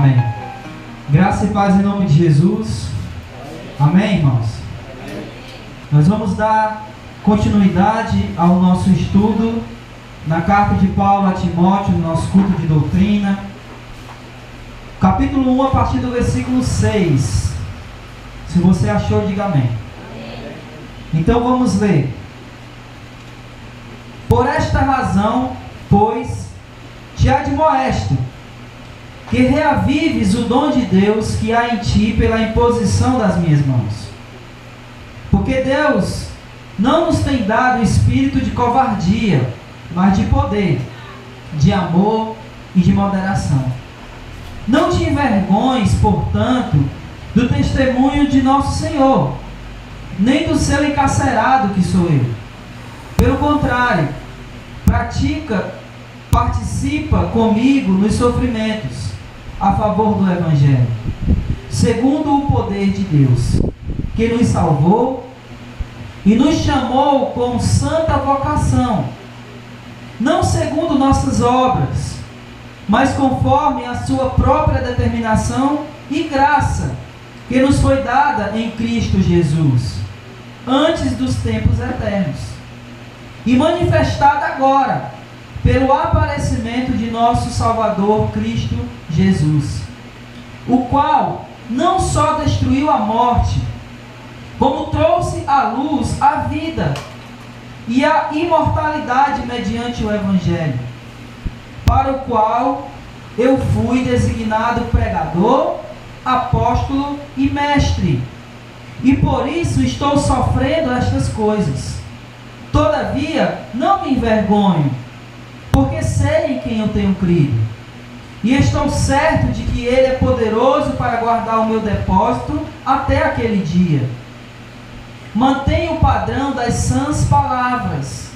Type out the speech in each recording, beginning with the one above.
Amém. Graça e paz em nome de Jesus. Amém, irmãos? Nós vamos dar continuidade ao nosso estudo na carta de Paulo a Timóteo, no nosso culto de doutrina. Capítulo 1, a partir do versículo 6. Se você achou, diga amém. Então vamos ler. Por esta razão, pois, te admoesto, que reavives o dom de Deus que há em ti pela imposição das minhas mãos. Porque Deus não nos tem dado espírito de covardia, mas de poder, de amor e de moderação. Não te envergonhes, portanto, do testemunho de nosso Senhor, nem do seu encarcerado que sou eu. Pelo contrário, participa comigo nos sofrimentos a favor do Evangelho, segundo o poder de Deus, que nos salvou e nos chamou com santa vocação, não segundo nossas obras, mas conforme a sua própria determinação e graça, que nos foi dada em Cristo Jesus, antes dos tempos eternos, e manifestada agora, pelo aparecimento de nosso Salvador Cristo Jesus, o qual não só destruiu a morte, como trouxe à luz a vida e a imortalidade mediante o Evangelho, para o qual eu fui designado pregador, apóstolo e mestre, e por isso estou sofrendo estas coisas. Todavia, não me envergonho, porque sei em quem eu tenho crido, e estou certo de que Ele é poderoso para guardar o meu depósito até aquele dia. Mantenha o padrão das sãs palavras,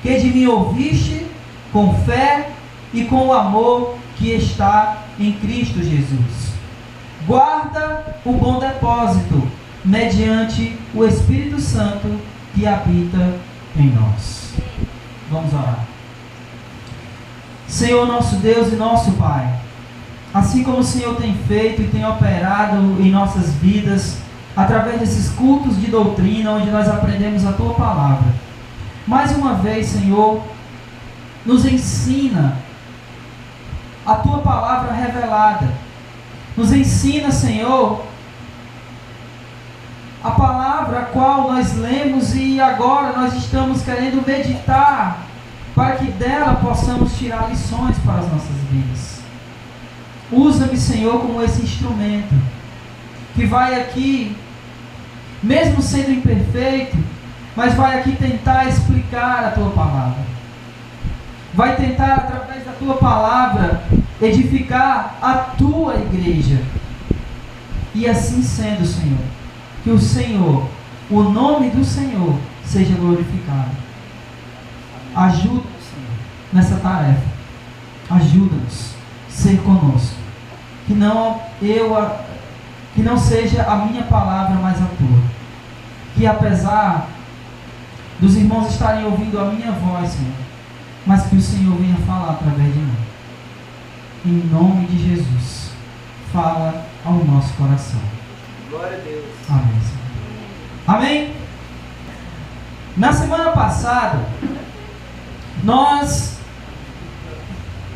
que de mim ouviste, com fé e com o amor que está em Cristo Jesus. Guarda o bom depósito, mediante o Espírito Santo que habita em nós. Vamos orar. Senhor nosso Deus e nosso Pai, assim como o Senhor tem feito e tem operado em nossas vidas, através desses cultos de doutrina, onde nós aprendemos a Tua Palavra, mais uma vez, Senhor, nos ensina a Tua Palavra revelada, nos ensina, Senhor, a palavra a qual nós lemos e agora nós estamos querendo meditar, para que dela possamos tirar lições para as nossas vidas. Usa-me, Senhor, como esse instrumento, que vai aqui, mesmo sendo imperfeito, mas vai aqui tentar explicar a Tua Palavra. Vai tentar, através da Tua Palavra, edificar a Tua igreja. E assim sendo, Senhor, que o Senhor, o nome do Senhor, seja glorificado. Ajuda-nos, Senhor, nessa tarefa. Ajuda-nos a ser conosco. Que não seja a minha palavra, mas a Tua. Que apesar dos irmãos estarem ouvindo a minha voz, Senhor, mas que o Senhor venha falar através de mim. Em nome de Jesus, fala ao nosso coração. Glória a Deus. Amém, Senhor. Amém? Na semana passada, nós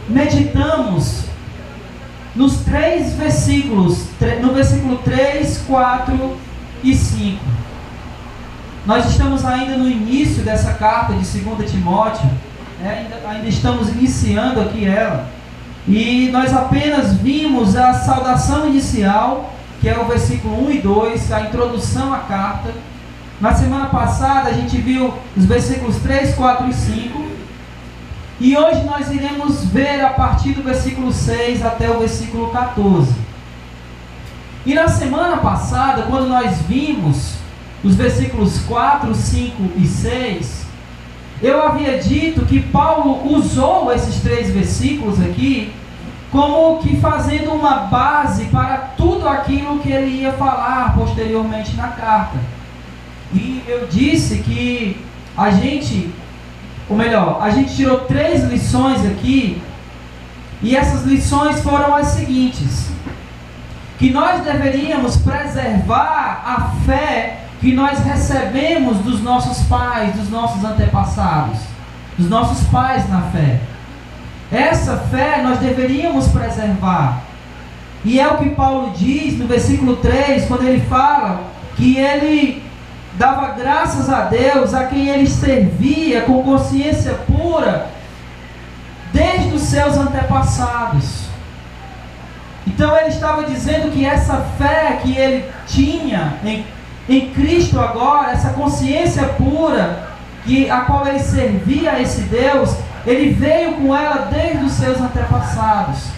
meditamos nos 3 versículos, no versículo 3, 4 e 5. Nós estamos ainda no início dessa carta de 2 Timóteo, ainda estamos iniciando aqui ela, e nós apenas vimos a saudação inicial, que é o versículo 1 e 2, a introdução à carta. Na semana passada a gente viu os versículos 3, 4 e 5. E hoje nós iremos ver a partir do versículo 6 até o versículo 14. E na semana passada, quando nós vimos os versículos 4, 5 e 6, eu havia dito que Paulo usou esses 3 versículos aqui como que fazendo uma base para tudo aquilo que ele ia falar posteriormente na carta. E eu disse que a gente tirou 3 lições aqui E essas lições foram as seguintes: que nós deveríamos preservar a fé que nós recebemos dos nossos pais, dos nossos antepassados, dos nossos pais na fé. Essa fé nós deveríamos preservar. E é o que Paulo diz no versículo 3, quando ele fala que ele dava graças a Deus, a quem ele servia com consciência pura, desde os seus antepassados. Então ele estava dizendo que essa fé que ele tinha em Cristo agora, essa consciência pura, a qual ele servia a esse Deus, ele veio com ela desde os seus antepassados.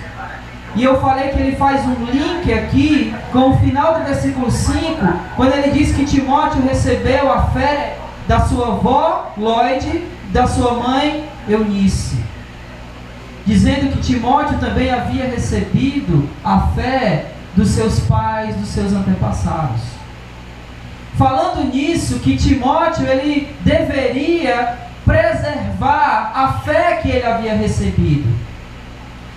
E eu falei que ele faz um link aqui com o final do versículo 5, quando ele diz que Timóteo recebeu a fé da sua avó, Lloyd, da sua mãe, Eunice. Dizendo que Timóteo também havia recebido a fé dos seus pais, dos seus antepassados. Falando nisso, que Timóteo ele deveria preservar a fé que ele havia recebido.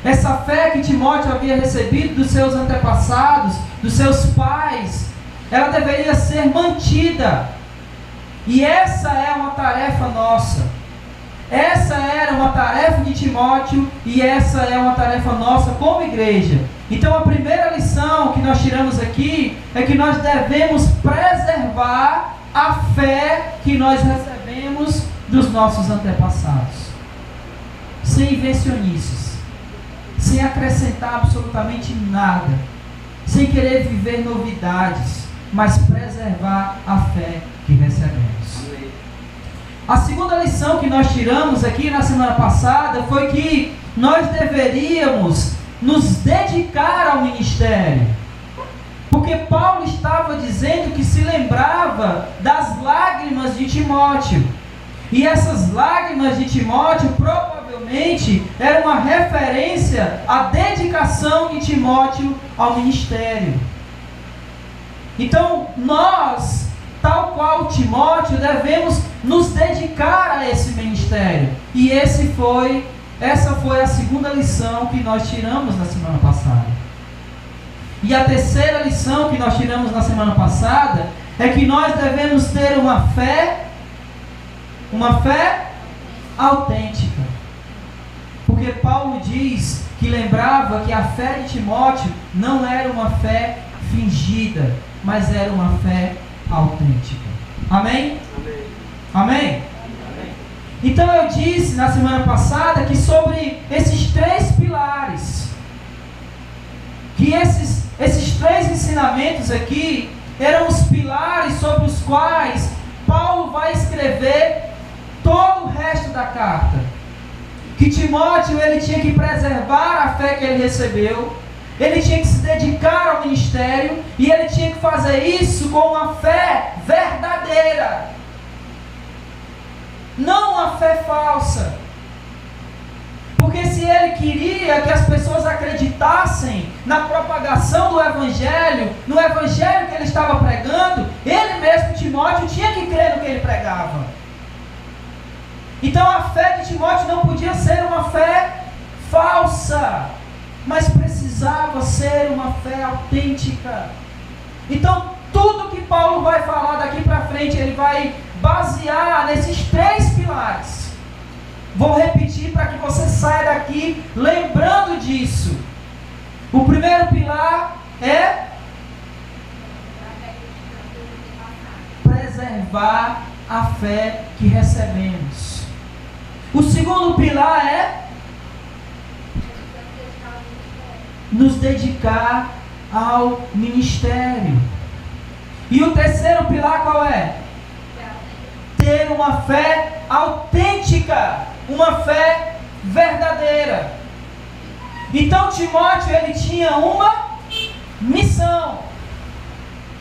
Essa fé que Timóteo havia recebido dos seus antepassados, dos seus pais, ela deveria ser mantida. E essa é uma tarefa nossa. Essa era uma tarefa de Timóteo e essa é uma tarefa nossa como igreja. Então a primeira lição que nós tiramos aqui é que nós devemos preservar a fé que nós recebemos dos nossos antepassados. Sem invencionices, sem acrescentar absolutamente nada, sem querer viver novidades, mas preservar a fé que recebemos. A segunda lição que nós tiramos aqui na semana passada foi que nós deveríamos nos dedicar ao ministério. Porque Paulo estava dizendo que se lembrava das lágrimas de Timóteo. E essas lágrimas de Timóteo provavelmente eram uma referência à dedicação de Timóteo ao ministério. Então nós, tal qual Timóteo, devemos nos dedicar a esse ministério. E essa foi a segunda lição que nós tiramos na semana passada. E a terceira lição que nós tiramos na semana passada é que nós devemos ter uma fé autêntica. Porque Paulo diz que lembrava que a fé de Timóteo não era uma fé fingida, mas era uma fé autêntica. Amém? Amém? Então eu disse na semana passada que sobre esses três pilares, que esses três ensinamentos aqui eram os pilares sobre os quais Paulo vai escrever todo o resto da carta. Que Timóteo ele tinha que preservar a fé que ele recebeu, ele tinha que se dedicar ao ministério e ele tinha que fazer isso com uma fé verdadeira, não uma fé falsa. Porque se ele queria que as pessoas acreditassem na propagação do Evangelho, no Evangelho que ele estava pregando, ele mesmo, Timóteo, tinha que crer no que ele pregava. Então a fé de Timóteo não podia ser uma fé falsa, mas precisava ser uma fé autêntica. Então tudo que Paulo vai falar daqui para frente, ele vai basear nesses três pilares. Vou repetir para que você saia daqui lembrando disso. O primeiro pilar é preservar a fé que recebemos. O segundo pilar é nos dedicar ao ministério. E o terceiro pilar qual é? Ter uma fé autêntica, uma fé verdadeira. Então Timóteo ele tinha uma missão.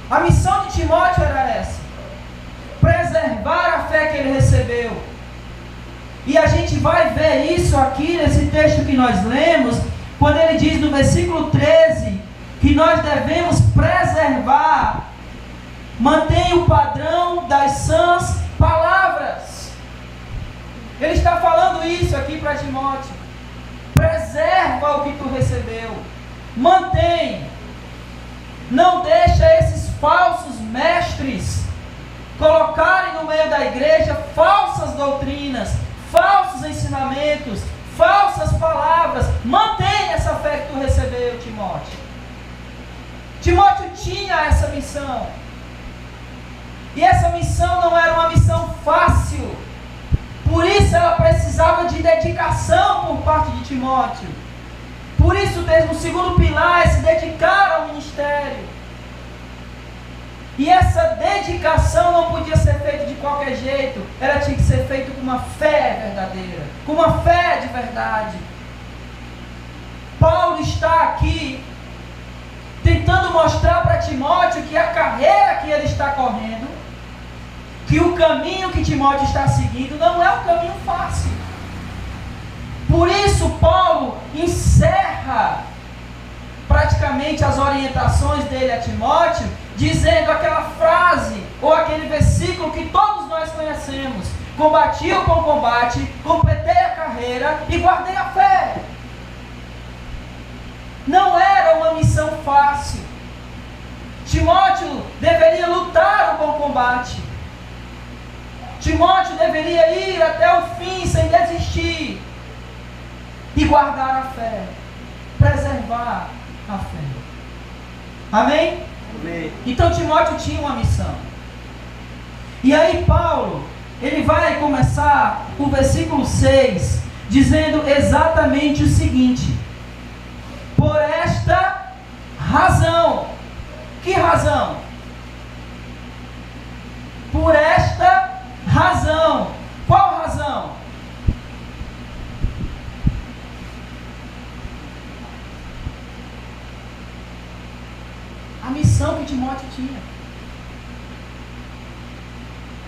A missão de Timóteo era essa: preservar a fé que ele recebeu. E a gente vai ver isso aqui nesse texto que nós lemos, quando ele diz no versículo 13 que nós devemos preservar, manter o padrão das sãs palavras. Ele está falando isso aqui para Timóteo. Preserva Preserva o que tu recebeu. Mantém. Não deixa esses falsos mestres colocarem no meio da igreja falsas doutrinas, falsos ensinamentos, falsas palavras. Mantém essa fé que tu recebeu, Timóteo. Timóteo tinha essa missão. E essa missão não era uma missão fácil. Por isso ela precisava de dedicação por parte de Timóteo. Por isso mesmo, o segundo pilar é se dedicar ao ministério. E essa dedicação não podia ser feita de qualquer jeito. Ela tinha que ser feita com uma fé verdadeira, com uma fé de verdade. Paulo está aqui tentando mostrar para Timóteo que a carreira que ele está correndo, que o caminho que Timóteo está seguindo não é um caminho fácil. Por isso Paulo encerra praticamente as orientações dele a Timóteo, dizendo aquela frase, ou aquele versículo que todos nós conhecemos: combati o bom combate, completei a carreira e guardei a fé. Não era uma missão fácil. Timóteo deveria lutar o bom combate. Timóteo deveria ir até o fim sem desistir e guardar a fé, preservar a fé. Amém? Amém. Então Timóteo tinha uma missão. E aí Paulo, ele vai começar o versículo 6, dizendo exatamente o seguinte: por esta razão. Que razão? Por esta razão. Qual razão? A missão que Timóteo tinha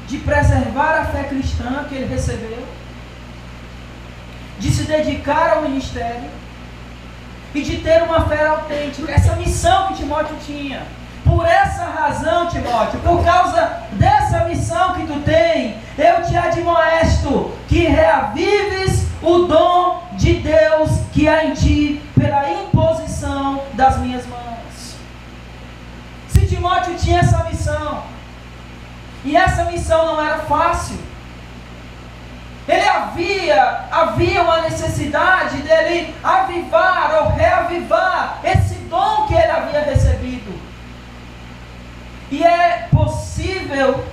de preservar a fé cristã que ele recebeu, de se dedicar ao ministério e de ter uma fé autêntica. Essa missão que Timóteo tinha. Por essa razão, Timóteo, por causa dessa missão que tu tem, eu te admoesto que reavives o dom de Deus que há em ti pela imposição das minhas mãos. Se Timóteo tinha essa missão, e essa missão não era fácil, ele havia uma necessidade dele avivar ou reavivar esse dom que ele havia recebido. E é possível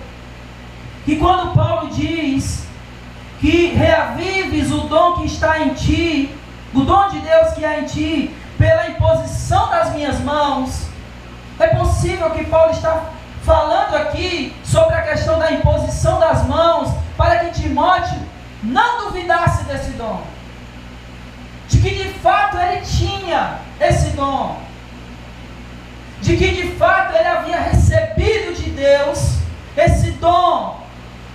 que quando Paulo diz que reavives o dom que está em ti, o dom de Deus que há em ti, pela imposição das minhas mãos, é possível que Paulo está falando aqui sobre a questão da imposição das mãos, para que Timóteo não duvidasse desse dom, de que de fato ele tinha esse dom, de que de fato ele havia recebido de Deus esse dom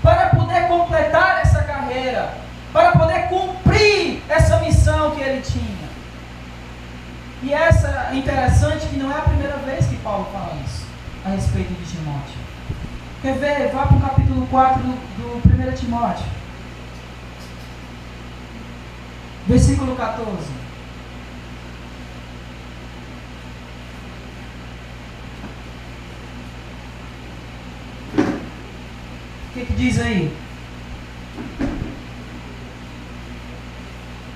para poder completar essa carreira, para poder cumprir essa missão que ele tinha. E essa é interessante, que não é a primeira vez que Paulo fala isso a respeito de Timóteo. Quer ver? Vá para o capítulo 4 do 1 Timóteo, versículo 14. O que diz aí?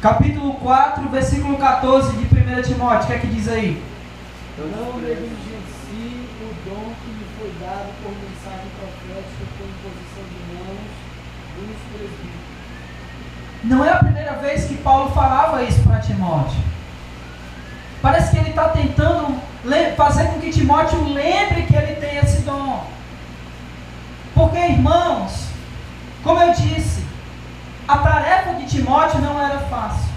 Capítulo 4, versículo 14 de 1 Timóteo. O que é que diz aí? Não negligencie o dom que lhe foi dado por mensagem profética por imposição de mãos dos presbíteros. Não é a primeira vez que Paulo falava isso para Timóteo. Parece que ele está tentando fazer com que Timóteo lembre que ele tem esse dom. Porque, irmãos, como eu disse, a tarefa de Timóteo não era fácil.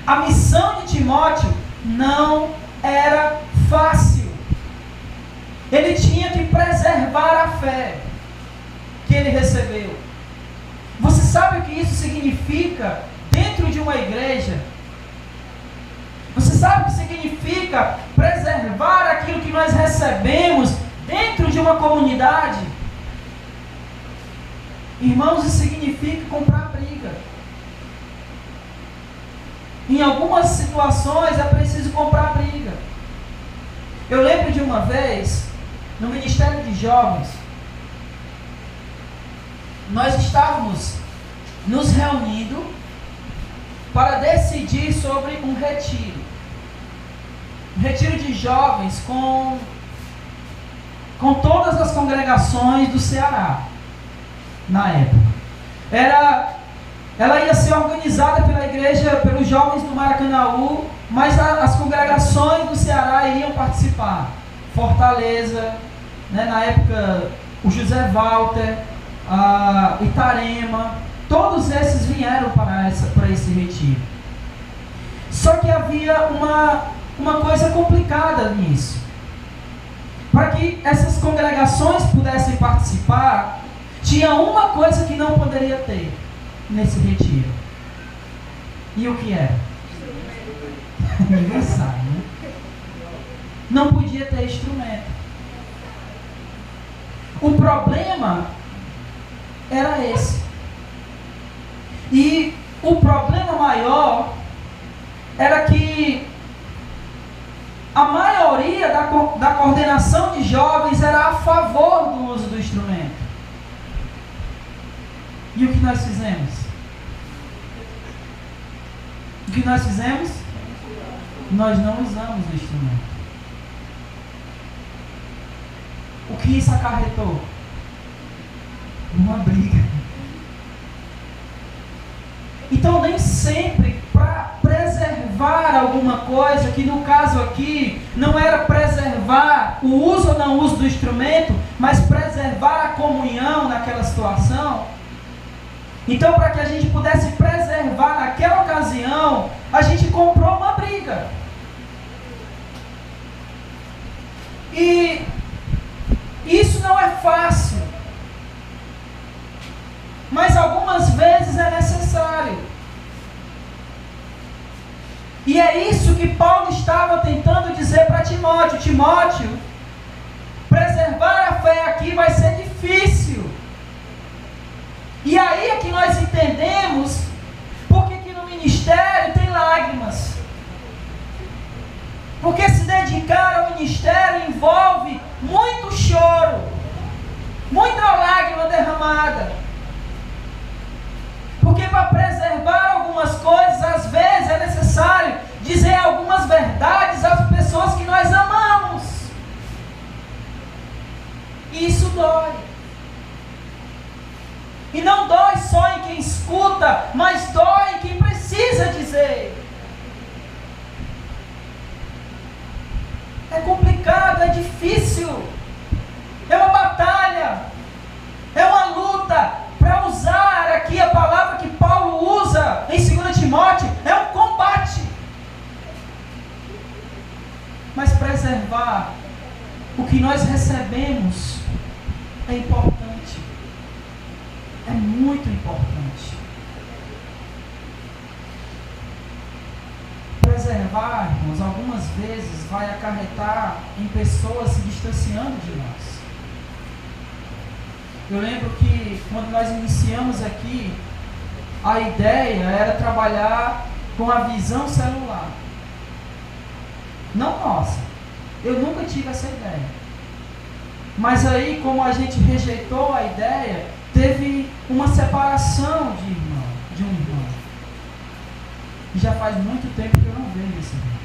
A missão de Timóteo não era fácil. Ele tinha que preservar a fé que ele recebeu. Você sabe o que isso significa dentro de uma igreja? Você sabe o que significa preservar aquilo que nós recebemos dentro de uma comunidade? Irmãos, isso significa comprar briga. em algumas situações é preciso comprar briga. Eu lembro de uma vez, no Ministério de Jovens, nós estávamos nos reunindo para decidir sobre um retiro. Um retiro de jovens com todas as congregações do Ceará, na época. Ela ia ser organizada pela igreja, pelos jovens do Maracanaú, mas as congregações do Ceará iriam participar. Fortaleza, né, na época o José Walter, Itarema, todos esses vieram para esse retiro. Só que havia uma coisa complicada nisso. Para que essas congregações pudessem participar, tinha uma coisa que não poderia ter nesse retiro. E o que era? Ninguém sabe, né? Não podia ter instrumento. O problema era esse. E o problema maior era que a maioria da coordenação de jovens era a favor do uso do instrumento. E o que nós fizemos? O que nós fizemos? Nós não usamos o instrumento. O que isso acarretou? Uma briga. Então, nem sempre, para preservar alguma coisa, que no caso aqui não era preservar o uso ou não uso do instrumento, mas preservar a comunhão naquela situação. Então, para que a gente pudesse preservar naquela ocasião, a gente comprou uma briga. E isso não é fácil, mas algumas vezes é necessário. E é isso que Paulo estava tentando dizer para Timóteo. Timóteo, preservar a fé aqui vai ser difícil. E aí é que nós entendemos porque que no ministério tem lágrimas. Porque se dedicar ao ministério envolve muito choro, muita lágrima derramada. Porque para preservar algumas coisas, às vezes é necessário dizer algumas verdades às pessoas que nós amamos. E isso dói. E não dói só em quem escuta, mas dói em quem precisa dizer. É complicado, é difícil. É uma batalha. É uma luta. Para usar aqui a palavra que Paulo usa em 2 Timóteo, é um combate. Mas preservar o que nós recebemos é importante. É muito importante. Preservar, irmãos, algumas vezes vai acarretar em pessoas se distanciando de nós. Eu lembro que quando nós iniciamos aqui, a ideia era trabalhar com a visão celular. Não nossa. Eu nunca tive essa ideia. Mas aí, como a gente rejeitou a ideia, teve uma separação de um irmão. E já faz muito tempo que eu não vejo esse irmão.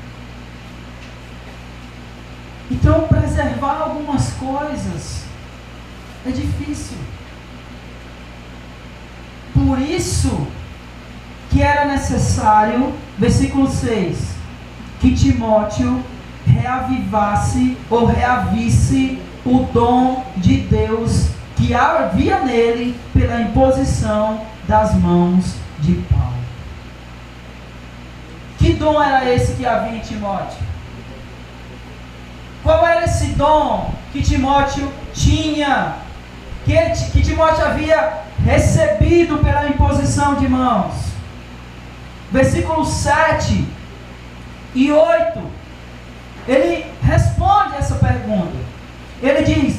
Então, preservar algumas coisas é difícil. Por isso que era necessário, versículo 6, que Timóteo reavivasse ou reavisse o dom de Deus que havia nele pela imposição das mãos de Paulo. Que dom era esse que havia em Timóteo? Qual era esse dom que Timóteo tinha? Que Timóteo havia recebido pela imposição de mãos? Versículos 7 e 8, ele responde essa pergunta. Ele diz,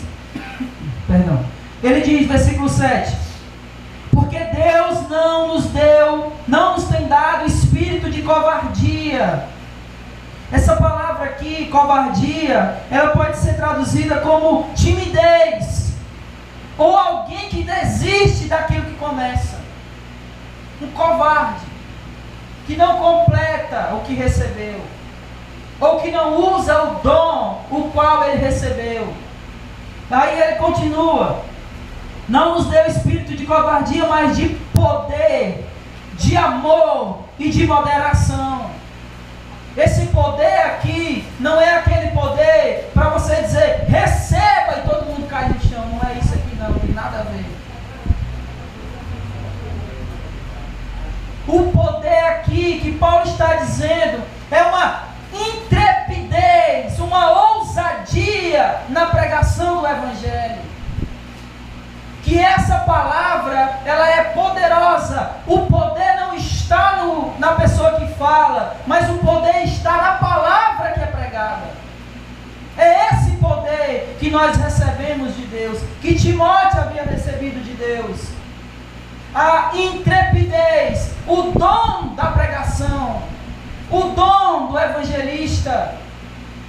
versículo 7, porque Deus não nos tem dado espírito de covardia. Essa palavra aqui, covardia, ela pode ser traduzida como timidez, ou alguém que desiste daquilo que começa. Um covarde, que não completa o que recebeu, ou que não usa o dom o qual ele recebeu. Aí ele continua: não nos deu espírito de covardia, mas de poder, de amor e de moderação. Esse poder aqui não é aquele poder para você dizer receba e todo mundo cai no chão. Não é isso aqui, não tem nada a ver. O poder aqui que Paulo está dizendo é uma intrepidez, uma ousadia na pregação do Evangelho. Que essa palavra, ela é poderosa. O poder não está na pessoa que fala, mas o poder está na palavra que é pregada. É esse poder que nós recebemos de Deus, que Timóteo havia recebido de Deus. A intrepidez, o dom da pregação, o dom do evangelista.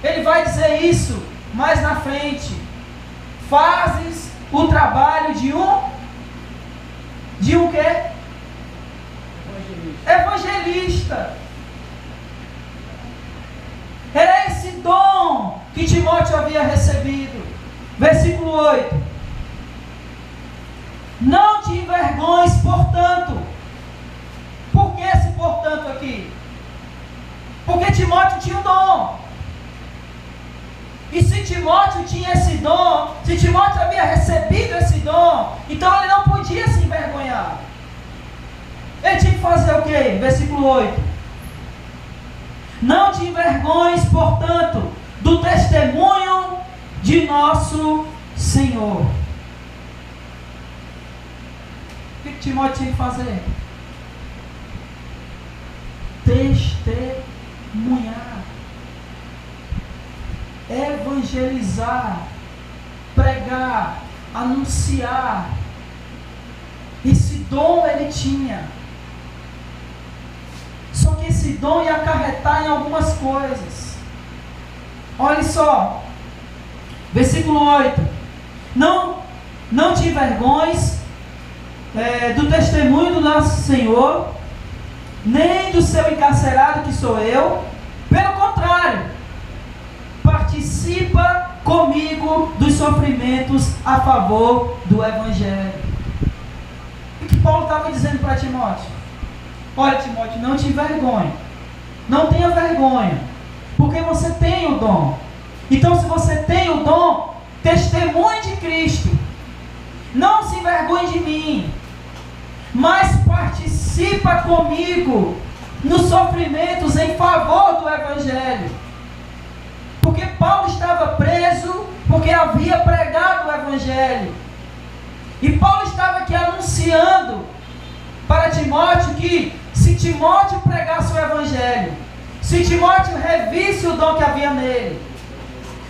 Ele vai dizer isso mais na frente. Fazes o trabalho de um quê? Evangelista. Era esse dom que Timóteo havia recebido. Versículo 8. Não te envergonhes, portanto. Por que esse portanto aqui? Porque Timóteo tinha um dom. E se Timóteo tinha esse dom, se Timóteo havia recebido esse dom, então ele não podia se envergonhar. Ele tinha que fazer o quê? Versículo 8. Não te envergonhes, portanto, do testemunho de nosso Senhor. O que Timóteo tinha que fazer? Testemunhar. Evangelizar, pregar, anunciar. Esse dom ele tinha. Só que esse dom ia acarretar em algumas coisas. Olha só, versículo 8. Não te envergonhes do testemunho do nosso Senhor, nem do seu encarcerado que sou eu. Pelo contrário, participa comigo dos sofrimentos a favor do Evangelho. O que Paulo estava dizendo para Timóteo? Olha, Timóteo, não te envergonhe. Não tenha vergonha. Porque você tem o dom. Então, se você tem o dom, testemunhe de Cristo. Não se envergonhe de mim. Mas participa comigo nos sofrimentos em favor do Evangelho. Porque Paulo estava preso, porque havia pregado o Evangelho. E Paulo estava aqui anunciando para Timóteo que se Timóteo pregasse o Evangelho, se Timóteo revisse o dom que havia nele,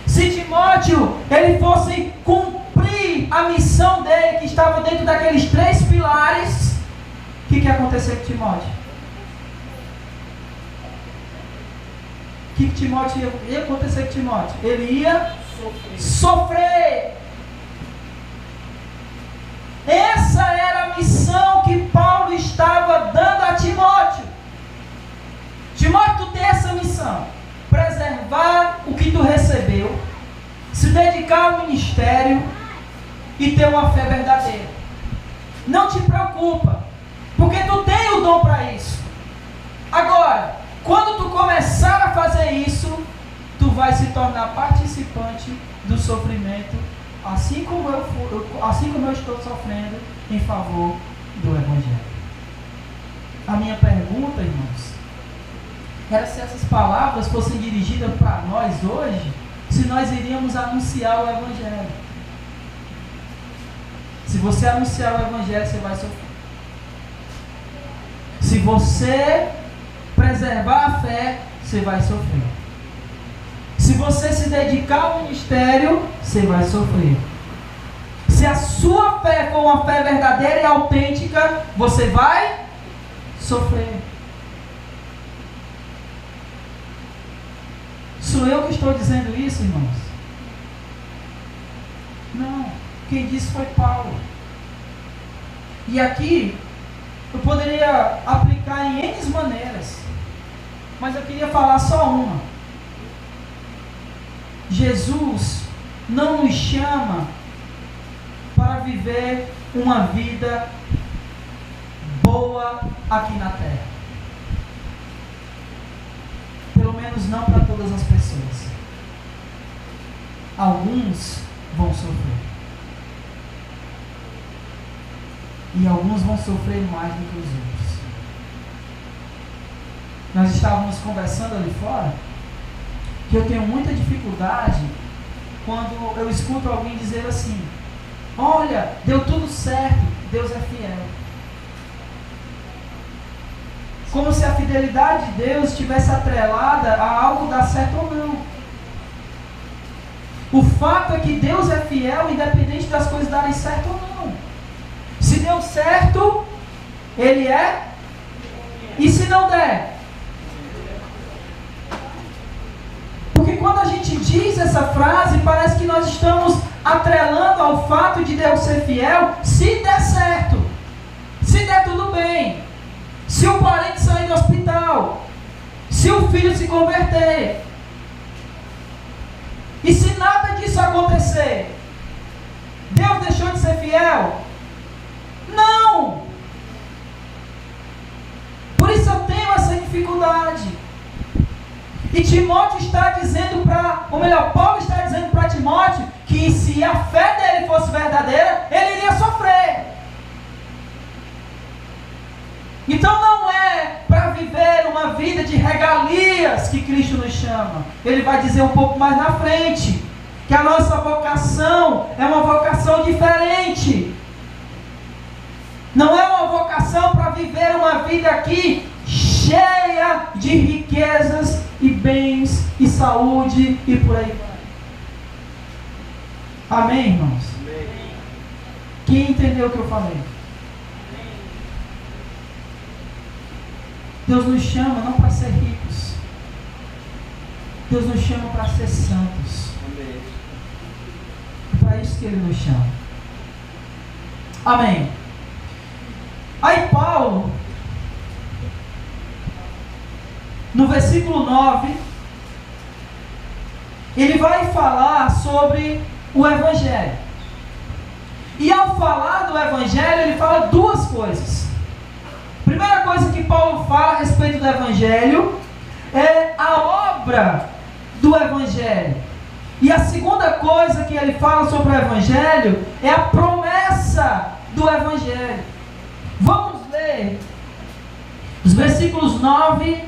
se Timóteo ele fosse cumprir a missão dele, que estava dentro daqueles 3 pilares, o que ia acontecer com Timóteo? O que Timóteo ia acontecer com Timóteo? Ele ia sofrer. Essa era a missão que Paulo estava dando a Timóteo. Timóteo, tu tem essa missão: preservar o que tu recebeu, se dedicar ao ministério e ter uma fé verdadeira. Não te preocupa, porque tu tem o dom para isso. Agora, quando tu começar a fazer isso, tu vai se tornar participante do sofrimento, assim como eu estou sofrendo em favor do Evangelho. A minha pergunta, irmãos, era se essas palavras fossem dirigidas para nós hoje, se nós iríamos anunciar o Evangelho. Se você anunciar o Evangelho, você vai sofrer. Se você preservar a fé, você vai sofrer. Se você se dedicar ao ministério, você vai sofrer. Se a sua fé for uma fé verdadeira e autêntica, você vai sofrer. Sou eu que estou dizendo isso, irmãos? Não. Quem disse foi Paulo. E aqui, eu poderia aplicar em N maneiras, mas eu queria falar só uma. Jesus não nos chama para viver uma vida boa aqui na terra. Pelo menos não para todas as pessoas. Alguns vão sofrer. E alguns vão sofrer mais do que os outros. Nós estávamos conversando ali fora que eu tenho muita dificuldade quando eu escuto alguém dizer assim: olha, deu tudo certo, Deus é fiel. Como se a fidelidade de Deus estivesse atrelada a algo dar certo ou não. O fato é que Deus é fiel independente das coisas darem certo ou não. Se deu certo, Ele é. E se não der? Porque quando a gente diz essa frase, parece que nós estamos atrelando ao fato de Deus ser fiel, se der certo, se der tudo bem, se o parente sair do hospital, se o filho se converter, e se nada disso acontecer, Deus deixou de ser fiel? Não! Por isso eu tenho essa dificuldade. E Timóteo está dizendo Paulo está dizendo para Timóteo que se a fé dele fosse verdadeira, ele iria sofrer. Então não é para viver uma vida de regalias que Cristo nos chama. Ele vai dizer um pouco mais na frente que a nossa vocação é uma vocação diferente. Não é uma vocação para viver uma vida aqui cheia de riquezas e bens e saúde e por aí vai. Amém, irmãos? Amém. Quem entendeu o que eu falei? Amém. Deus nos chama não para ser ricos. Deus nos chama para ser santos. Amém. É para isso que Ele nos chama. Amém. Aí Paulo, no versículo 9, ele vai falar sobre o Evangelho. E ao falar do Evangelho, ele fala duas coisas. Primeira coisa que Paulo fala a respeito do Evangelho é a obra do Evangelho. E a segunda coisa que ele fala sobre o Evangelho é a promessa do Evangelho. Vamos ler os versículos 9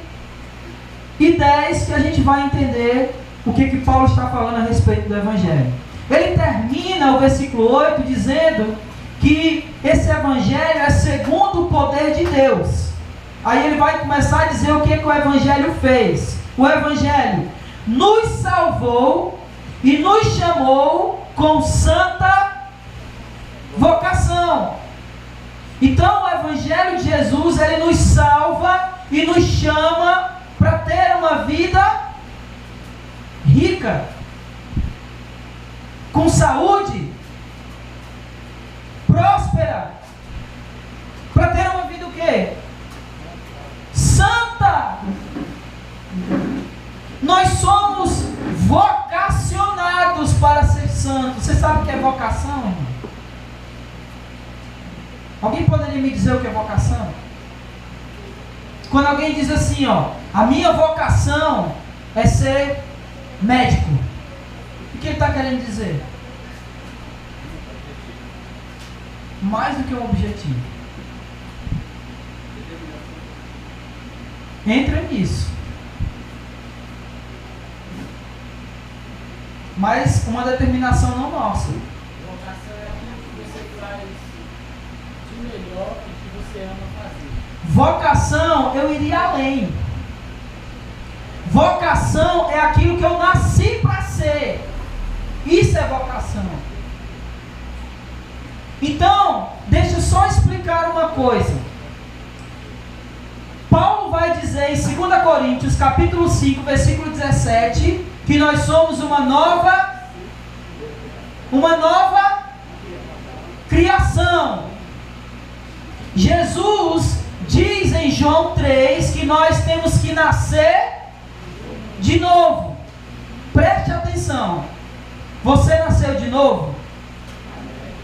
e 10 que a gente vai entender o que Paulo está falando a respeito do Evangelho. Ele termina o versículo 8 dizendo que esse Evangelho é segundo o poder de Deus. Aí ele vai começar a dizer o que o Evangelho fez. O Evangelho nos salvou e nos chamou com santa vocação. Então o Evangelho de Jesus, ele nos salva e nos chama para ter uma vida rica, com saúde, próspera, para ter uma vida o quê? Santa. Nós somos vocacionados para ser santos. Você sabe o que é vocação, irmão? Alguém poderia me dizer o que é vocação? Quando alguém diz assim, a minha vocação é ser médico. O que ele está querendo dizer? Mais do que um objetivo. Entra nisso. Mas uma determinação não nossa. Vocação é aquilo que você faz de melhor e que você ama fazer. Vocação, eu iria além. Vocação é aquilo que eu nasci para ser. Isso é vocação. Então, deixa eu só explicar uma coisa. Paulo vai dizer em 2 Coríntios, capítulo 5, versículo 17, que nós somos uma nova criação. Jesus diz em João 3 que nós temos que nascer de novo. Preste atenção. Você nasceu de novo?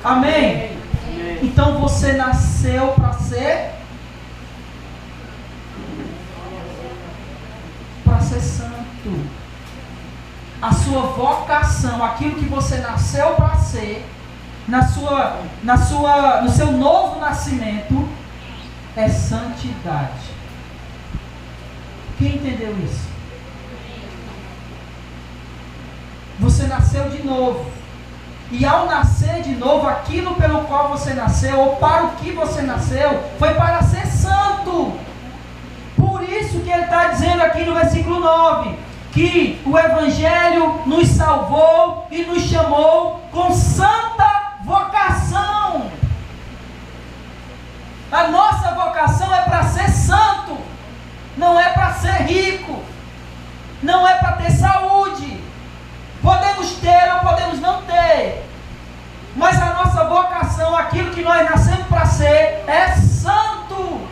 Amém? Então você nasceu para ser santo. A sua vocação, aquilo que você nasceu para ser, no seu novo nascimento, é santidade. Quem entendeu isso? Você nasceu de novo. E ao nascer de novo, aquilo pelo qual você nasceu, ou para o que você nasceu, foi para ser santo. Por isso que ele está dizendo aqui no versículo 9, que o Evangelho nos salvou e nos chamou com santa vocação. A nossa vocação é para ser santo, não é para ser rico, não é para ter saúde. Podemos ter ou podemos não ter, mas a nossa vocação, aquilo que nós nascemos para ser, é santo.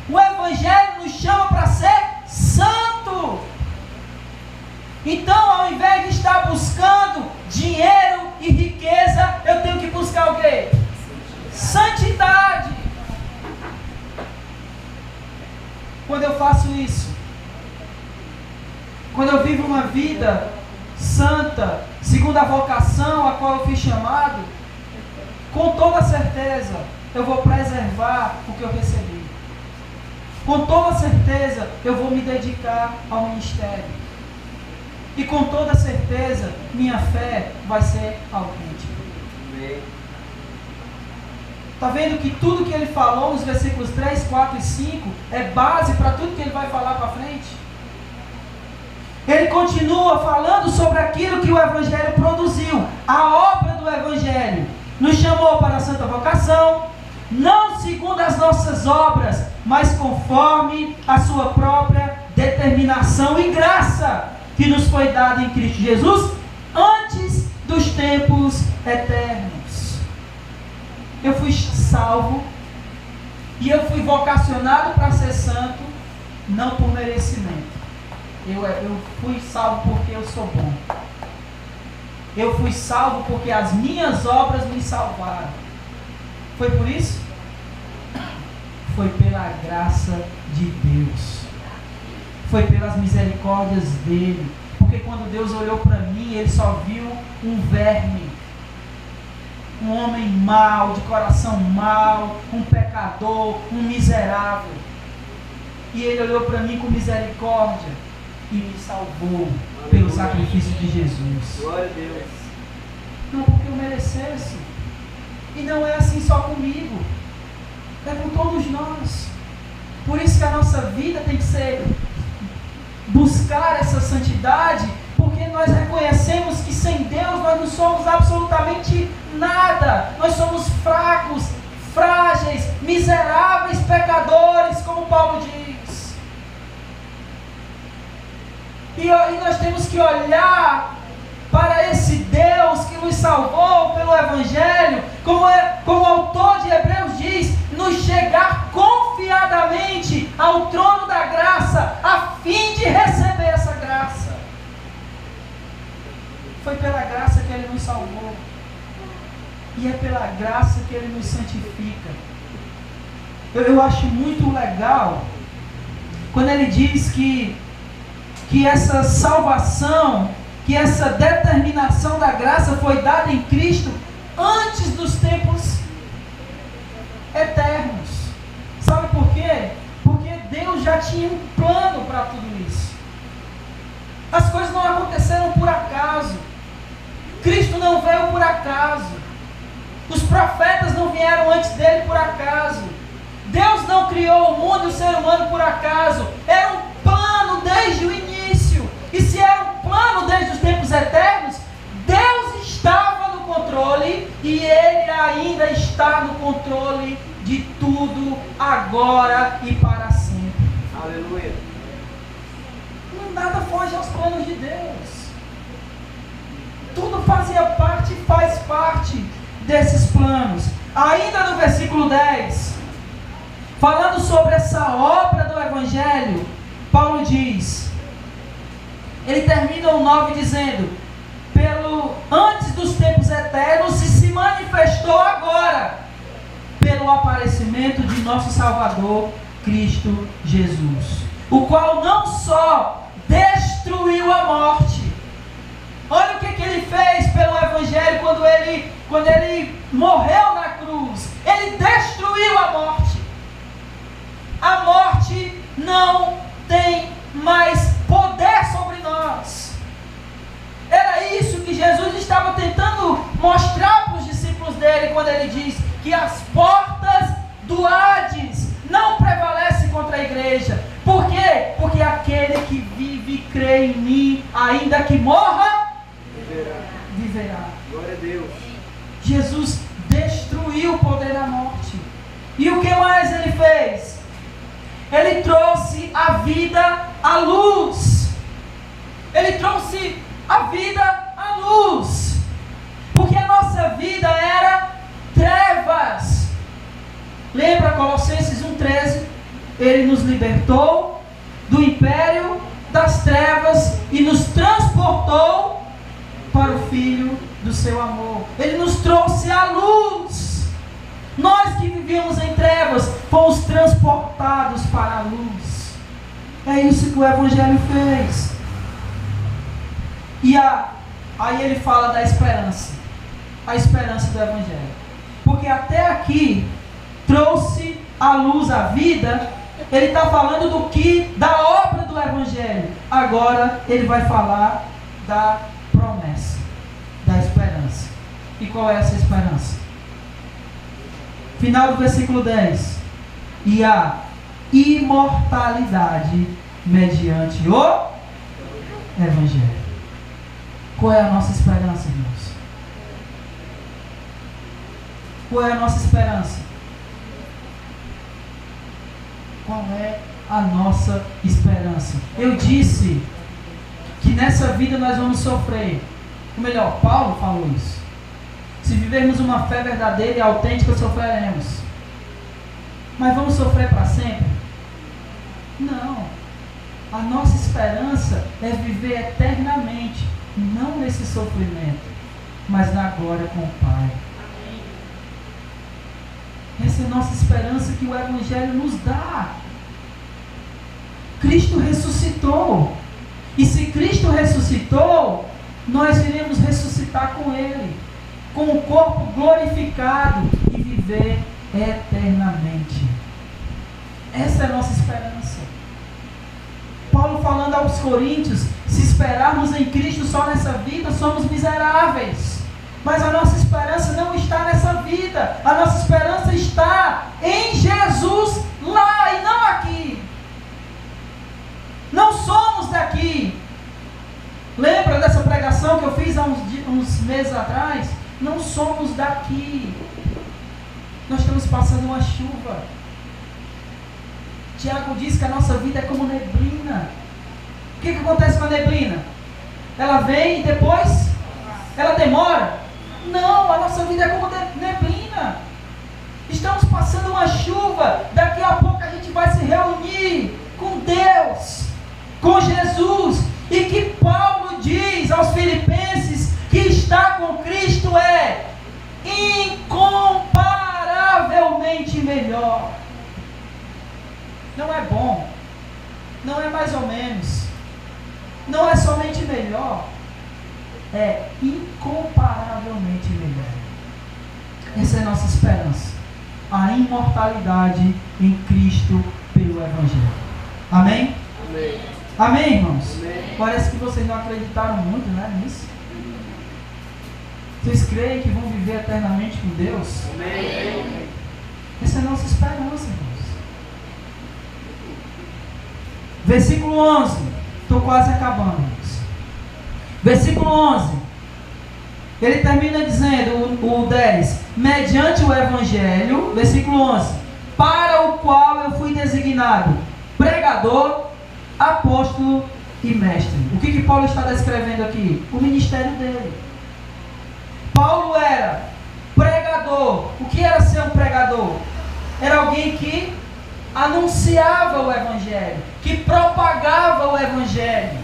O Evangelho nos chama para ser santo. Então, ao invés de estar buscando dinheiro e riqueza, eu tenho que buscar o quê? Santidade. Quando eu faço isso, quando eu vivo uma vida santa, segundo a vocação a qual eu fui chamado, com toda certeza eu vou preservar o que eu recebi. Com toda certeza eu vou me dedicar ao ministério. E com toda certeza minha fé vai ser autêntica. Está vendo que tudo que ele falou nos versículos 3, 4 e 5 é base para tudo que ele vai falar para frente? Ele continua falando sobre aquilo que o Evangelho produziu. A obra do Evangelho nos chamou para a santa vocação, não segundo as nossas obras, mas conforme a sua própria determinação e graça que nos foi dada em Cristo Jesus antes dos tempos eternos. Eu fui salvo e eu fui vocacionado para ser santo, não por merecimento. Eu fui salvo porque eu sou bom. Eu fui salvo porque as minhas obras me salvaram. Foi por isso? Foi pela graça de Deus. Foi pelas misericórdias dele. Porque quando Deus olhou para mim, ele só viu um verme, um homem mau, de coração mau, um pecador, um miserável. E ele olhou para mim com misericórdia e me salvou pelo sacrifício de Jesus. Glória a Deus. Não porque eu merecesse. E não é assim só comigo. É com todos nós. Por isso que a nossa vida tem que ser buscar essa santidade, porque nós reconhecemos que sem Deus nós não somos absolutamente nada. Nós somos fracos, frágeis, miseráveis, pecadores, como Paulo diz. E nós temos que olhar para esse Deus que nos salvou pelo Evangelho, como o autor de Hebreus diz, nos chegar confiadamente ao trono da graça, a fim de receber essa graça. Foi pela graça que Ele nos salvou, e é pela graça que Ele nos santifica. Eu acho muito legal quando Ele diz que essa salvação, que essa determinação da graça foi dada em Cristo antes dos tempos eternos. Sabe por quê? Porque Deus já tinha um plano para tudo isso. As coisas não aconteceram por acaso. Cristo não veio por acaso. Os profetas não vieram antes dele por acaso. Deus não criou o mundo e o ser humano por acaso. Era um plano desde o início. E se era um plano desde os tempos eternos, Deus estava no controle e Ele ainda está no controle de tudo, agora e para sempre. Aleluia. Nada foge aos planos de Deus. Tudo fazia parte e faz parte desses planos. Ainda no versículo 10, falando sobre essa obra do Evangelho, Paulo diz, ele termina o 9 dizendo, antes dos tempos eternos, e se manifestou agora, pelo aparecimento de nosso Salvador, Cristo Jesus, o qual não só destruiu a morte. Olha o que ele fez pelo Evangelho quando ele morreu na cruz. Ele destruiu a morte. A morte não tem mais poder sobre nós. Era isso que Jesus estava tentando mostrar para os discípulos dele quando ele diz que as portas do Hades não prevalecem contra a igreja. Por quê? Porque aquele que vive e crê em mim, ainda que morra, viverá. Glória a Deus. Jesus destruiu o poder da morte. E o que mais ele fez? Ele trouxe a vida à luz. Ele trouxe a vida à luz. Porque a nossa vida era trevas. Lembra Colossenses 1,13? Ele nos libertou do império das trevas e nos transportou para o Filho do seu amor. Ele nos trouxe a luz. Nós que vivíamos em trevas fomos transportados para a luz. É isso que o Evangelho fez. E aí ele fala da esperança. A esperança do Evangelho. Porque até aqui trouxe à luz a vida. Ele está falando da obra do Evangelho. Agora ele vai falar da promessa, da esperança. E qual é essa esperança? Final do versículo 10. E a imortalidade mediante o Evangelho. Qual é a nossa esperança, irmãos? Qual é a nossa esperança? Qual é a nossa esperança? Eu disse que nessa vida nós vamos sofrer. Ou melhor, Paulo falou isso. Se vivermos uma fé verdadeira e autêntica, sofreremos. Mas vamos sofrer para sempre? Não. A nossa esperança é viver eternamente. Não nesse sofrimento, mas na glória com o Pai. Essa é a nossa esperança que o Evangelho nos dá. Cristo ressuscitou. E se Cristo ressuscitou, nós iremos ressuscitar com Ele, com o corpo glorificado e viver eternamente. Essa é a nossa esperança. Paulo falando aos Coríntios, se esperarmos em Cristo só nessa vida, somos miseráveis. Mas a nossa esperança não está nessa vida. A nossa esperança está em Jesus lá e não aqui. Não somos daqui. Lembra dessa pregação que eu fiz há uns meses atrás? Não somos daqui. Nós estamos passando uma chuva. Tiago diz que a nossa vida é como neblina. O que acontece com a neblina? Ela vem e depois ela demora? Não, a nossa vida é como neblina. Estamos passando uma chuva. Daqui a pouco a gente vai se reunir com Deus, com Jesus. E que Paulo diz aos Filipenses que estar com Cristo é incomparavelmente melhor. Não é bom, não é mais ou menos, não é somente melhor, é incomparavelmente melhor. Essa é a nossa esperança, a imortalidade em Cristo pelo Evangelho. Amém? Amém. Amém, irmãos? Amém. Parece que vocês não acreditaram muito, né, nisso. Vocês creem que vão viver eternamente com Deus? Amém. Essa é a nossa esperança, irmãos. Versículo 11. Estou quase acabando, irmãos. Versículo 11. Ele termina dizendo, o 10. Mediante o Evangelho, versículo 11. Para o qual eu fui designado pregador, apóstolo e mestre. O que Paulo está descrevendo aqui? O ministério dele. Paulo era pregador. O que era ser um pregador? Era alguém que anunciava o Evangelho, que propagava o Evangelho.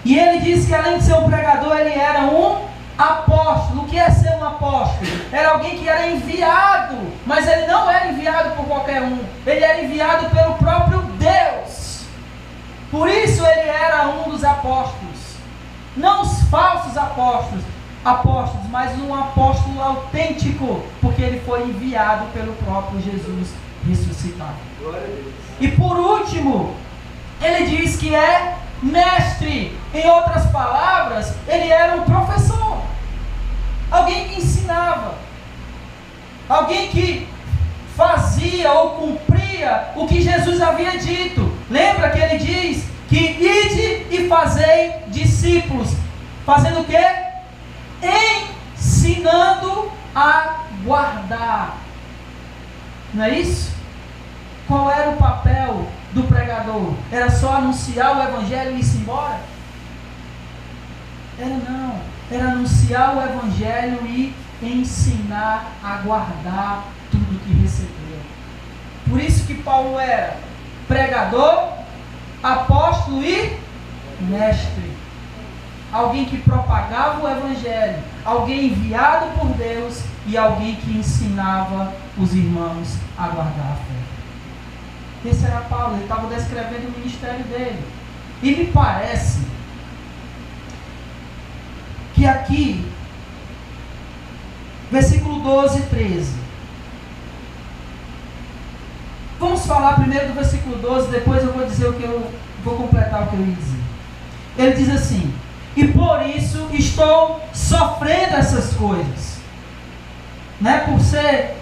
E ele disse que além de ser um pregador, ele era um apóstolo. O que é ser um apóstolo? Era alguém que era enviado, mas ele não era enviado por qualquer um. Ele era enviado pelo próprio Deus. Por isso ele era um dos apóstolos. Não os falsos apóstolos, mas um apóstolo autêntico, porque ele foi enviado pelo próprio Jesus ressuscitado. Glória a Deus. E por último, ele diz que é mestre. Em outras palavras, ele era um professor, alguém que ensinava, alguém que fazia ou cumpria o que Jesus havia dito. Lembra que ele diz que ide e fazei discípulos, fazendo o quê? Ensinando a guardar. Não é isso? Qual era o papel do pregador? Era só anunciar o Evangelho e ir embora? Não. Era anunciar o Evangelho e ensinar a guardar tudo que recebeu. Por isso que Paulo era pregador, apóstolo e mestre. Alguém que propagava o Evangelho, alguém enviado por Deus e alguém que ensinava os irmãos a guardar a fé. Esse era Paulo, ele estava descrevendo o ministério dele. E me parece que aqui, versículo 12 e 13. Vamos falar primeiro do versículo 12, depois eu vou dizer vou completar o que eu ia dizer. Ele diz assim: e por isso estou sofrendo essas coisas. Não é por ser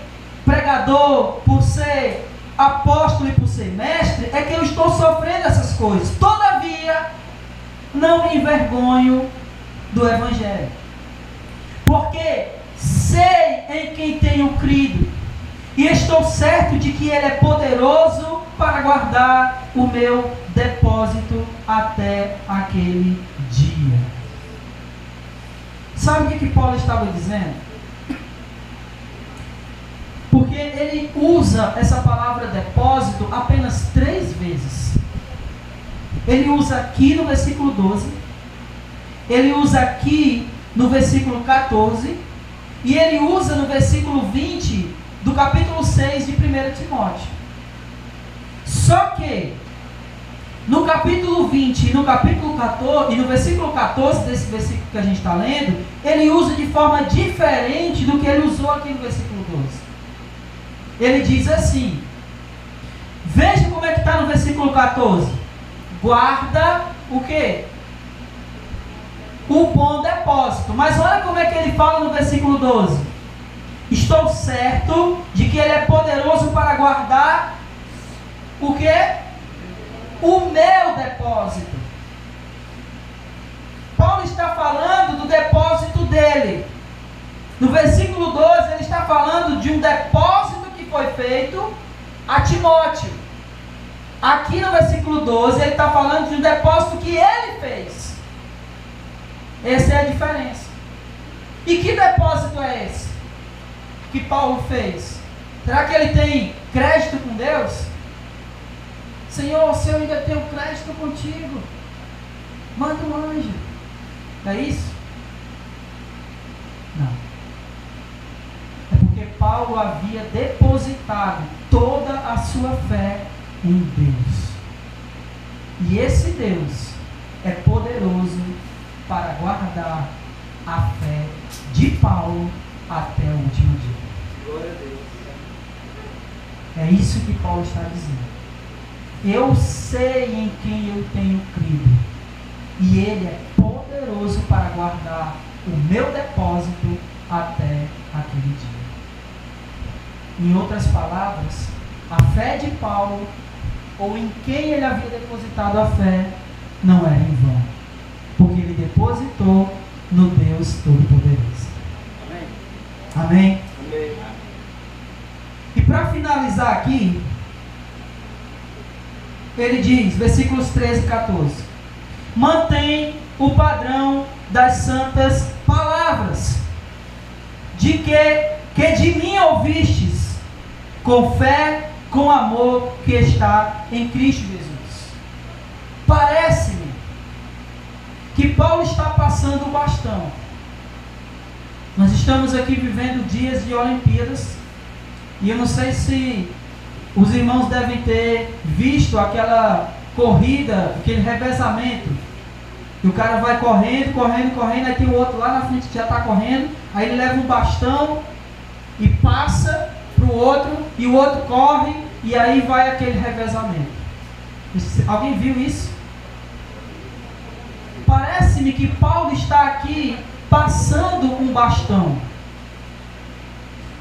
pregador, por ser apóstolo e por ser mestre, é que eu estou sofrendo essas coisas. Todavia, não me envergonho do Evangelho, porque sei em quem tenho crido, e estou certo de que Ele é poderoso para guardar o meu depósito até aquele dia. Sabe o que Paulo estava dizendo? Porque ele usa essa palavra depósito apenas 3 vezes. Ele usa aqui no versículo 12, ele usa aqui no versículo 14, e ele usa no versículo 20 do capítulo 6 de 1 Timóteo. Só que no capítulo 20 e no capítulo 14, e no versículo 14 desse versículo que a gente está lendo, ele usa de forma diferente do que ele usou aqui no versículo 12. Ele diz assim, veja como é que está no versículo 14. Guarda o quê? O bom depósito. Mas olha como é que ele fala no versículo 12. Estou certo de que Ele é poderoso para guardar o quê? O meu depósito. Paulo está falando do depósito dele. No versículo 12 ele está falando de um depósito que foi feito a Timóteo. Aqui no versículo 12 ele está falando de um depósito que ele fez. Essa é a diferença. E que depósito é esse que Paulo fez? Será que ele tem crédito com Deus? Senhor, se eu ainda tenho crédito contigo, manda um anjo. É isso? Não. É porque Paulo havia depositado toda a sua fé em Deus. E esse Deus é poderoso para guardar a fé de Paulo até o último dia. Glória a Deus. É isso que Paulo está dizendo. Eu sei em quem eu tenho crido, e Ele é poderoso para guardar o meu depósito até aquele dia. Em outras palavras, a fé de Paulo, ou em quem ele havia depositado a fé, não era em vão, porque ele depositou no Deus Todo-Poderoso. Amém. Amém? Amém. E para finalizar aqui, ele diz, versículos 13 e 14: mantém o padrão das santas palavras, de que de mim ouvistes, com fé, com amor que está em Cristo Jesus. Parece-me que Paulo está passando o bastão. Nós estamos aqui vivendo dias de Olimpíadas, e eu não sei se os irmãos devem ter visto aquela corrida, aquele revezamento, e o cara vai correndo, aí tem o outro lá na frente que já está correndo, aí ele leva um bastão e passa para o outro, e o outro corre, e aí vai aquele revezamento. Alguém viu isso? Parece-me que Paulo está aqui passando um bastão,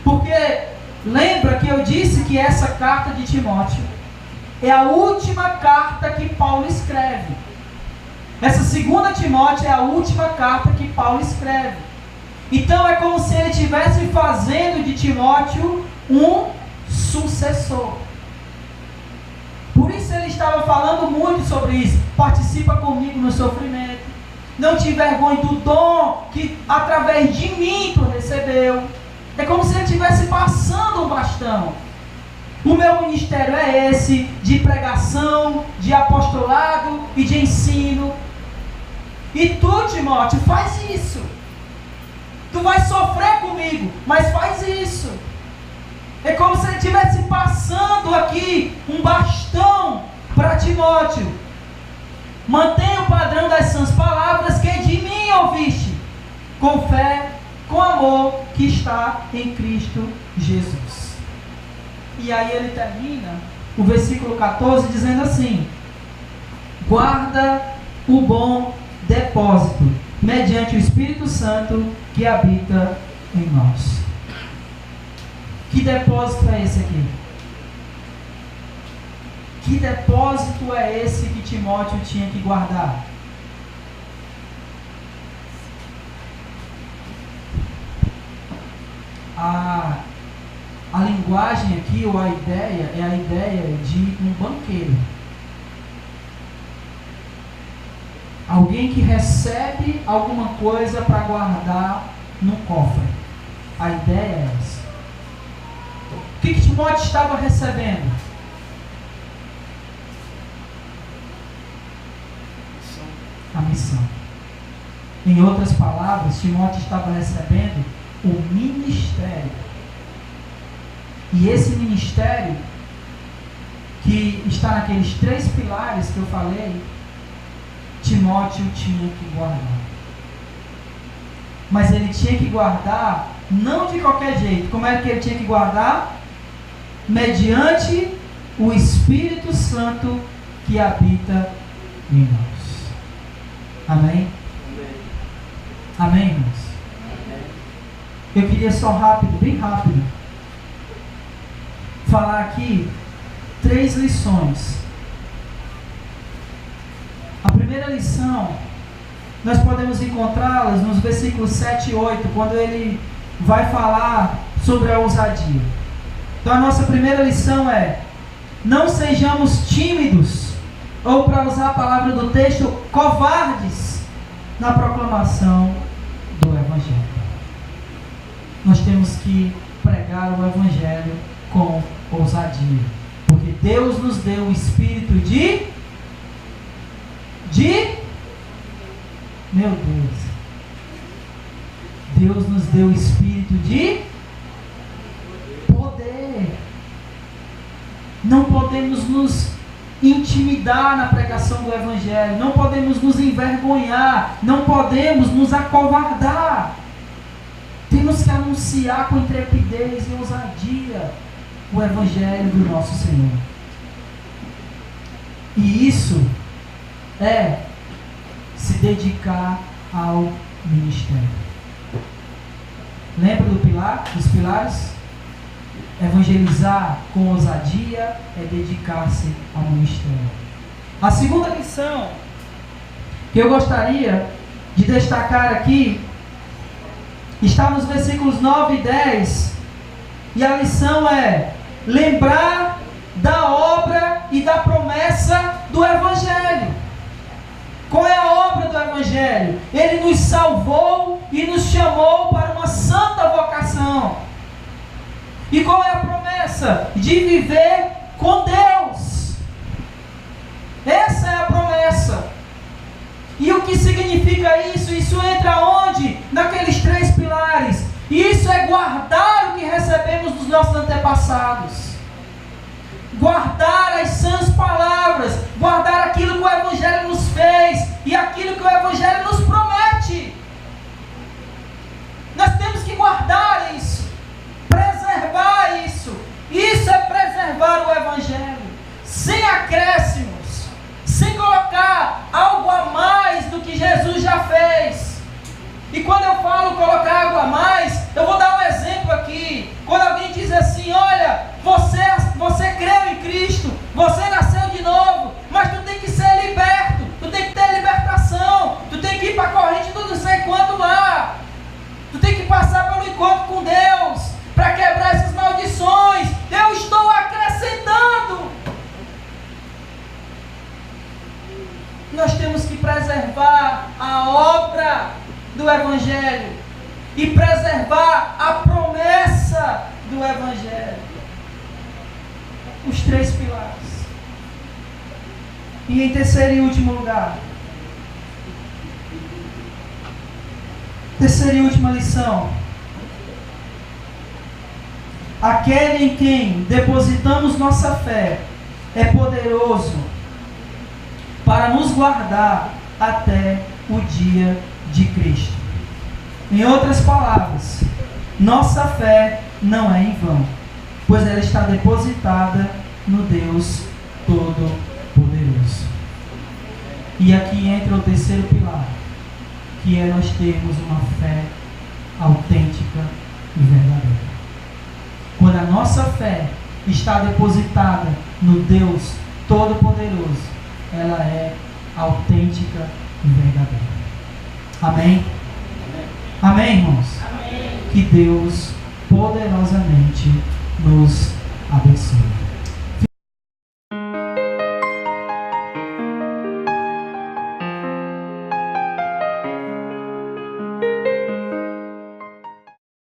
porque lembra que eu disse que essa carta de Timóteo é a última carta que Paulo escreve. Essa segunda Timóteo é a última carta que Paulo escreve. Então é como se ele estivesse fazendo de Timóteo um sucessor. Por isso ele estava falando muito sobre isso. Participa comigo no sofrimento. Não te envergonhe do dom que através de mim tu recebeu. É como se ele estivesse passando um bastão. O meu ministério é esse, de pregação, de apostolado e de ensino. E tu, Timóteo, faz isso. Tu vai sofrer comigo, mas faz isso. É como se ele estivesse passando aqui um bastão para Timóteo. Mantenha o padrão das sãs palavras que de mim ouviste, com fé, com amor que está em Cristo Jesus. E aí ele termina o versículo 14 dizendo assim: guarda o bom depósito, mediante o Espírito Santo que habita em nós. Que depósito é esse aqui? Que depósito é esse que Timóteo tinha que guardar? A linguagem aqui, ou a ideia, é a ideia de um banqueiro. Alguém que recebe alguma coisa para guardar no cofre. A ideia é essa. O que Timóteo estava recebendo? A missão. Em outras palavras, Timóteo estava recebendo o ministério. E esse ministério, que está naqueles 3 pilares que eu falei, Timóteo tinha que guardar. Mas ele tinha que guardar não de qualquer jeito. Como é que ele tinha que guardar? Mediante o Espírito Santo que habita em nós. Amém? Amém, irmãos? Eu queria só rápido, bem rápido, falar aqui 3 lições. A primeira lição, nós podemos encontrá-las nos versículos 7 e 8, quando ele vai falar sobre a ousadia. Então a nossa primeira lição é: não sejamos tímidos, ou para usar a palavra do texto, covardes na proclamação do Evangelho. Nós temos que pregar o Evangelho com ousadia, porque Deus nos deu o espírito de meu Deus, Deus nos deu o espírito de poder. Não podemos nos intimidar na pregação do Evangelho, não podemos nos envergonhar, não podemos nos acovardar. Temos que anunciar com intrepidez e ousadia o Evangelho do nosso Senhor. E isso é se dedicar ao ministério. Lembra dos pilares? Evangelizar com ousadia é dedicar-se ao ministério. A segunda lição que eu gostaria de destacar aqui está nos versículos 9 e 10, e a lição é lembrar da obra e da promessa do Evangelho. Qual é a Evangelho? Ele nos salvou e nos chamou para uma santa vocação. E qual é a promessa? De viver com Deus. Essa é a promessa. E o que significa isso? Isso entra onde? Naqueles 3 pilares. Isso é guardar o que recebemos dos nossos antepassados. Guardar as sãs palavras. Guardar aquilo que o Evangelho nos fez. E aquilo que o Evangelho nos promete. Nós temos que guardar isso. Preservar isso. Isso é preservar o Evangelho. Sem acréscimos. Sem colocar algo a mais do que Jesus já fez. E quando eu falo colocar algo a mais, eu vou dar um exemplo aqui. Quando alguém diz assim, olha, você creu em Cristo, você nasceu de novo, mas tu tem que ser liberto, tu tem que ter libertação, tu tem que ir para a corrente do não sei quanto lá, tu tem que passar pelo encontro com Deus, para quebrar essas maldições. Eu estou acrescentando. Nós temos que preservar a obra do Evangelho e preservar a promessa do Evangelho. Os 3 pilares. E em terceiro e último lugar, terceira e última lição: aquele em quem depositamos nossa fé é poderoso para nos guardar até o dia de Cristo. Em outras palavras, nossa fé não é em vão, pois ela está depositada no Deus Todo-Poderoso. E aqui entra o terceiro pilar, que é nós termos uma fé autêntica e verdadeira. Quando a nossa fé está depositada no Deus Todo-Poderoso, ela é autêntica e verdadeira. Amém? Amém, irmãos? Amém. Que Deus poderosamente nos